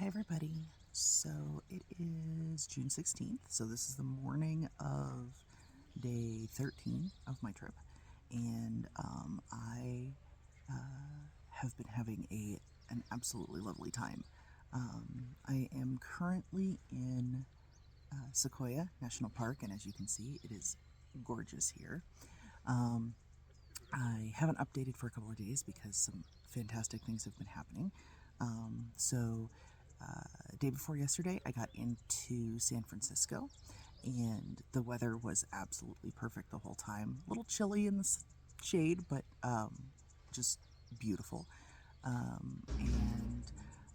Hi everybody. So it is June 16th. So this is the morning of day 13 of my trip. And I have been having an absolutely lovely time. I am currently in Sequoia National Park, and as you can see, it is gorgeous here. I haven't updated for a couple of days because some fantastic things have been happening. Day before yesterday, I got into San Francisco, and the weather was absolutely perfect the whole time. A little chilly in the shade, but just beautiful. And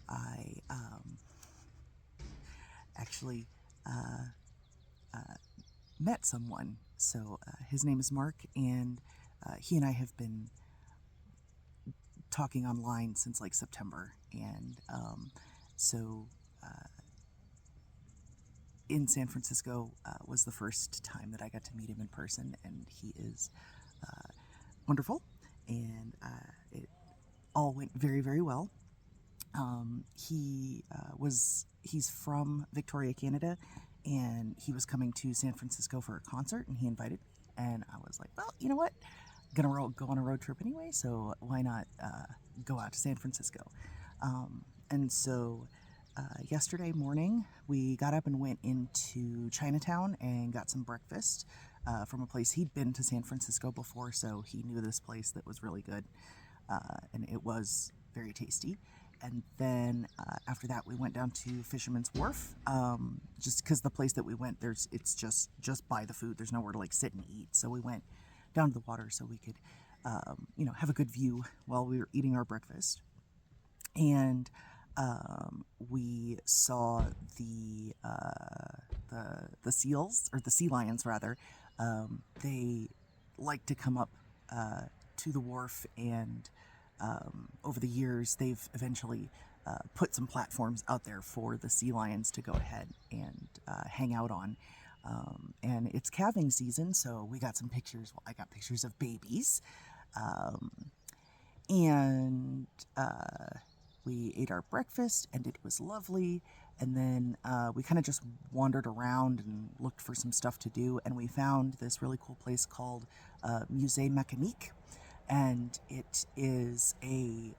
I actually met someone. So his name is Mark, and he and I have been talking online since like September, and in San Francisco was the first time that I got to meet him in person, and he is wonderful, and it all went very, very well. He's from Victoria, Canada, and he was coming to San Francisco for a concert, and he invited, and I was like, well, you know what? Gonna go on a road trip anyway, so why not go out to San Francisco? And so yesterday morning, we got up and went into Chinatown and got some breakfast from a place. He'd been to San Francisco before, so he knew this place that was really good, and it was very tasty. And then after that, we went down to Fisherman's Wharf, just because the place that we went, it's just by the food. There's nowhere to like sit and eat, so we went down to the water so we could, have a good view while we were eating our breakfast. And we saw the seals, or the sea lions rather. They like to come up to the wharf, and over the years they've eventually put some platforms out there for the sea lions to go ahead and hang out on. And it's calving season, so we got some pictures. Well, I got pictures of babies. We ate our breakfast, and it was lovely. And then we kind of just wandered around and looked for some stuff to do, and we found this really cool place called Musée Mécanique, and it is an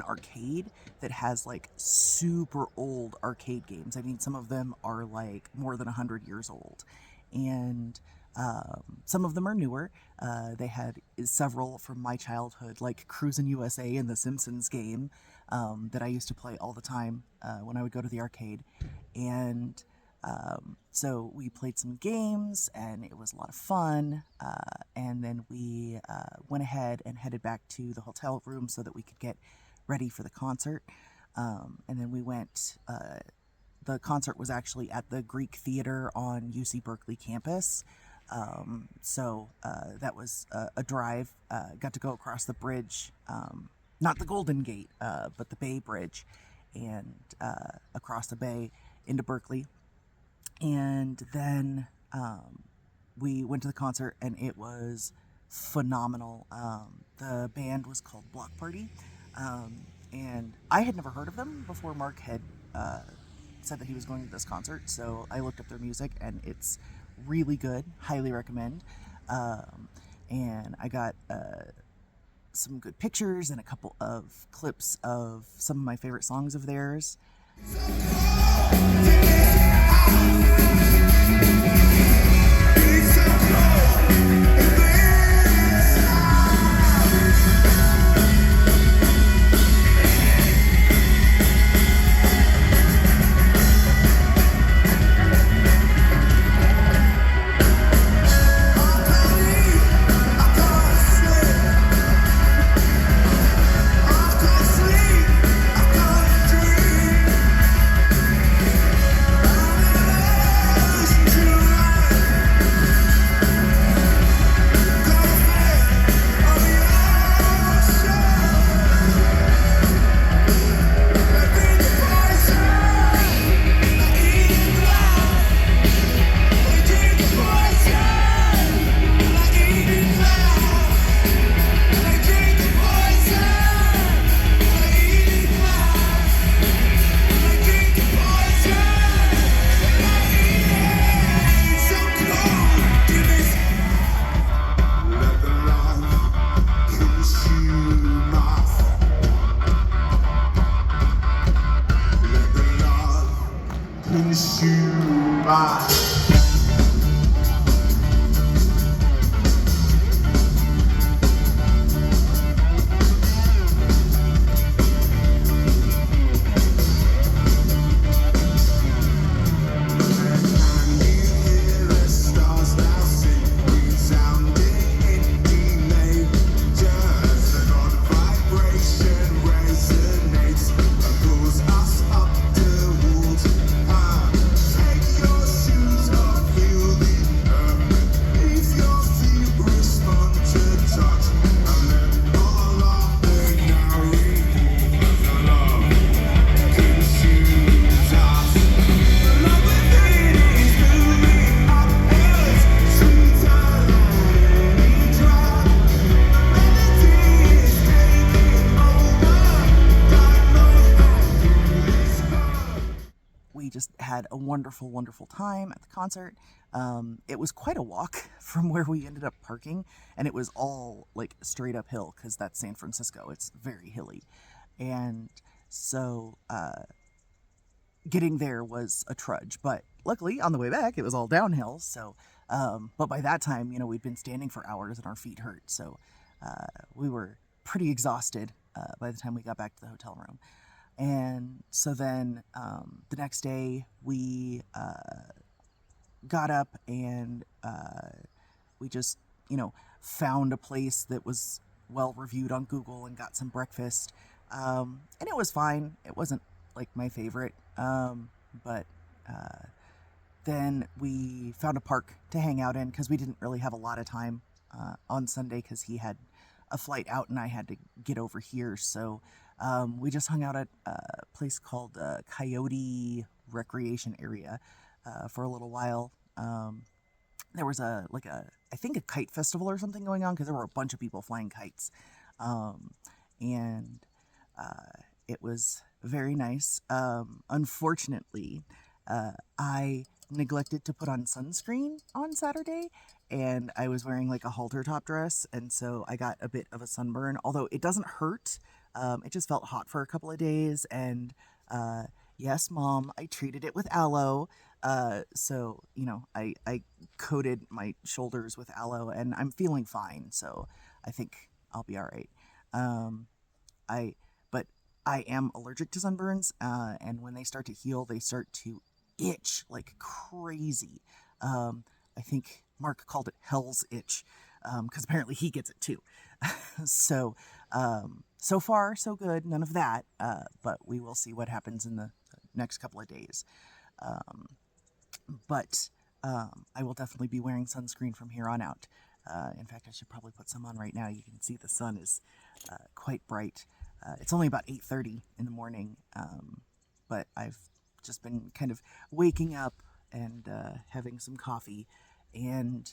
arcade that has like super old arcade games. I mean, some of them are like more than 100 years old, and some of them are newer. They had several from my childhood, like Cruisin' USA and the Simpsons game, that I used to play all the time when I would go to the arcade. And so we played some games, and it was a lot of fun. And then we went ahead and headed back to the hotel room so that we could get ready for the concert. And then we went, the concert was actually at the Greek Theater on UC Berkeley campus. So that was a drive. Got to go across the bridge, not the Golden Gate, but the Bay Bridge, and across the bay into Berkeley. And then we went to the concert, and it was phenomenal. The band was called Block Party, and I had never heard of them before Mark had said that he was going to this concert, so I looked up their music, and it's really good. Highly recommend. And I got some good pictures and a couple of clips of some of my favorite songs of theirs. had a wonderful, wonderful time at the concert. It was quite a walk from where we ended up parking, and it was all like straight uphill because that's San Francisco. It's very hilly. And so getting there was a trudge, but luckily on the way back it was all downhill. So, but by that time, we'd been standing for hours and our feet hurt. So we were pretty exhausted by the time we got back to the hotel room. And so then the next day we got up and we just, found a place that was well reviewed on Google and got some breakfast. And it was fine. It wasn't like my favorite. But then we found a park to hang out in because we didn't really have a lot of time on Sunday because he had a flight out and I had to get over here. So we just hung out at a place called Coyote Recreation Area for a little while. There was I think a kite festival or something going on because there were a bunch of people flying kites. And it was very nice. Unfortunately, I neglected to put on sunscreen on Saturday, and I was wearing like a halter top dress, and so I got a bit of a sunburn, although it doesn't hurt. It just felt hot for a couple of days, and yes, Mom, I treated it with aloe. So, I coated my shoulders with aloe, and I'm feeling fine, so I think I'll be all right. I but I am allergic to sunburns, and when they start to heal, they start to itch like crazy. I think Mark called it Hell's Itch, because apparently he gets it too. So, so far so good, none of that. But we will see what happens in the next couple of days. But I will definitely be wearing sunscreen from here on out. In fact, I should probably put some on right now. You can see the sun is quite bright. It's only about 8:30 in the morning, but I've just been kind of waking up and having some coffee. And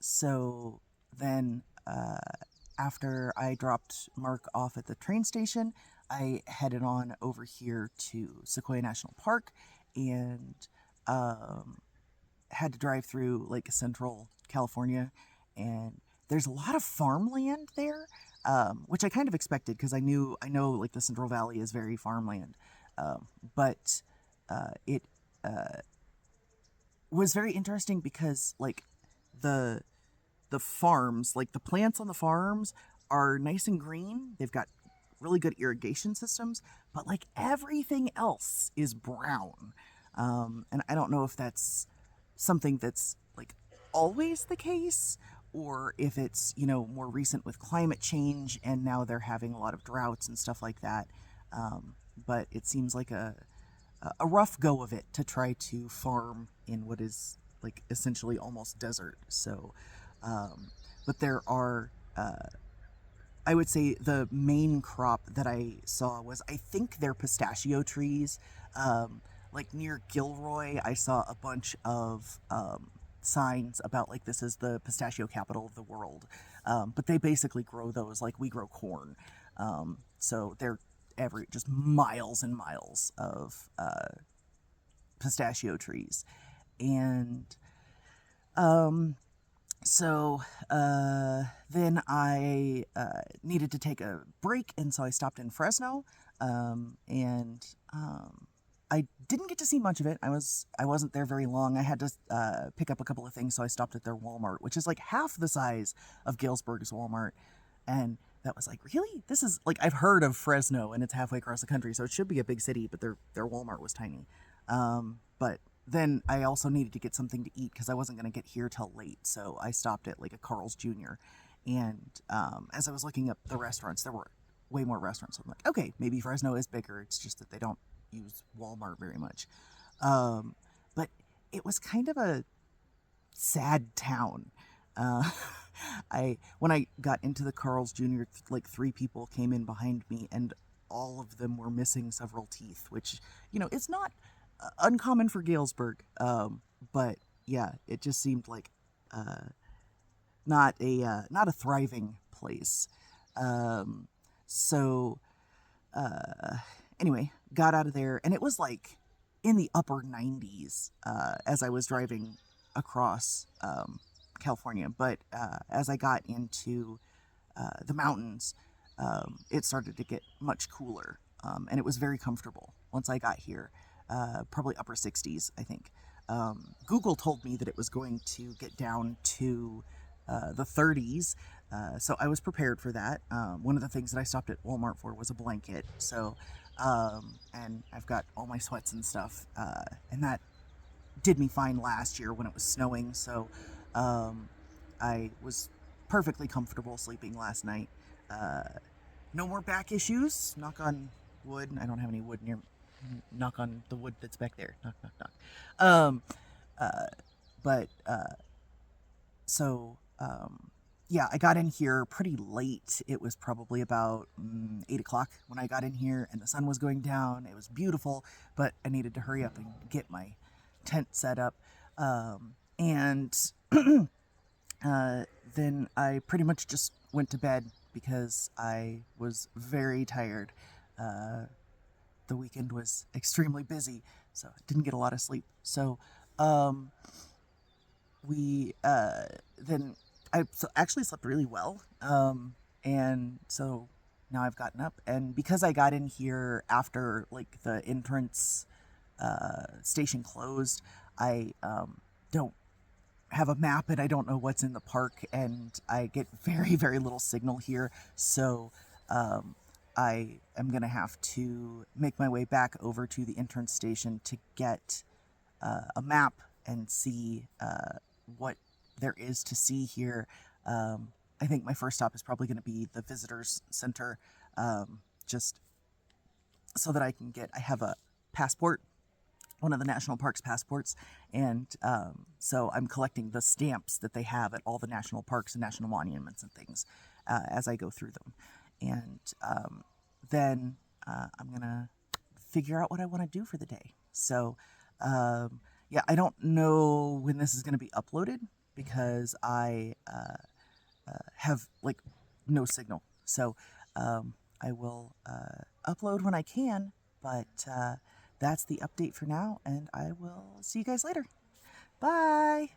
so then after I dropped Mark off at the train station, I headed on over here to Sequoia National Park and had to drive through like central California. And there's a lot of farmland there, which I kind of expected because I know like the Central Valley is very farmland. But it was very interesting because like the farms, like the plants on the farms are nice and green. They've got really good irrigation systems, but like everything else is brown. And I don't know if that's something that's like always the case or if it's, more recent with climate change and now they're having a lot of droughts and stuff like that. But it seems like a rough go of it to try to farm in what is like essentially almost desert. So, but there are, I would say the main crop that I saw was, I think they're pistachio trees. Like near Gilroy, I saw a bunch of signs about like this is the pistachio capital of the world. But they basically grow those like we grow corn. So they're just miles and miles of pistachio trees. And so then I needed to take a break, and so I stopped in Fresno, and I didn't get to see much of it. I wasn't there very long. I had to pick up a couple of things, so I stopped at their Walmart, which is like half the size of Galesburg's Walmart, and that was like, really? This is like, I've heard of Fresno, and it's halfway across the country, so it should be a big city, but their Walmart was tiny. But then I also needed to get something to eat because I wasn't going to get here till late. So I stopped at like a Carl's Jr. And as I was looking up the restaurants, there were way more restaurants. So I'm like, okay, maybe Fresno is bigger. It's just that they don't use Walmart very much. But it was kind of a sad town. When I got into the Carl's Jr., like 3 people came in behind me and all of them were missing several teeth, which, it's not uncommon for Galesburg. But yeah, it just seemed like not a thriving place. So anyway, got out of there, and it was like in the upper 90s as I was driving across California. But as I got into the mountains, it started to get much cooler, and it was very comfortable once I got here. Probably upper 60s, I think. Google told me that it was going to get down to the 30s, so I was prepared for that. One of the things that I stopped at Walmart for was a blanket. So, and I've got all my sweats and stuff, and that did me fine last year when it was snowing. So, um, I was perfectly comfortable sleeping last night. Uh, no more back issues. Knock on wood. I don't have any wood near. Knock on the wood that's back there. Knock, knock, knock. Uh, but so yeah, I got in here pretty late. It was probably about 8 o'clock when I got in here, and the sun was going down. It was beautiful, but I needed to hurry up and get my tent set up. And then I pretty much just went to bed because I was very tired. Uh, the weekend was extremely busy, so I didn't get a lot of sleep. So um, we then I actually slept really well, and so now I've gotten up, and because I got in here after like the entrance station closed, I don't have a map and I don't know what's in the park, and I get very, very little signal here. So um, I am going to have to make my way back over to the entrance station to get a map and see what there is to see here. I think my first stop is probably going to be the visitors center, just so that I have a passport, one of the national parks passports, and so I'm collecting the stamps that they have at all the national parks and national monuments and things as I go through them, and then I'm gonna figure out what I want to do for the day. So yeah, I don't know when this is going to be uploaded because I have like no signal. So I will upload when I can, but that's the update for now, and I will see you guys later. Bye.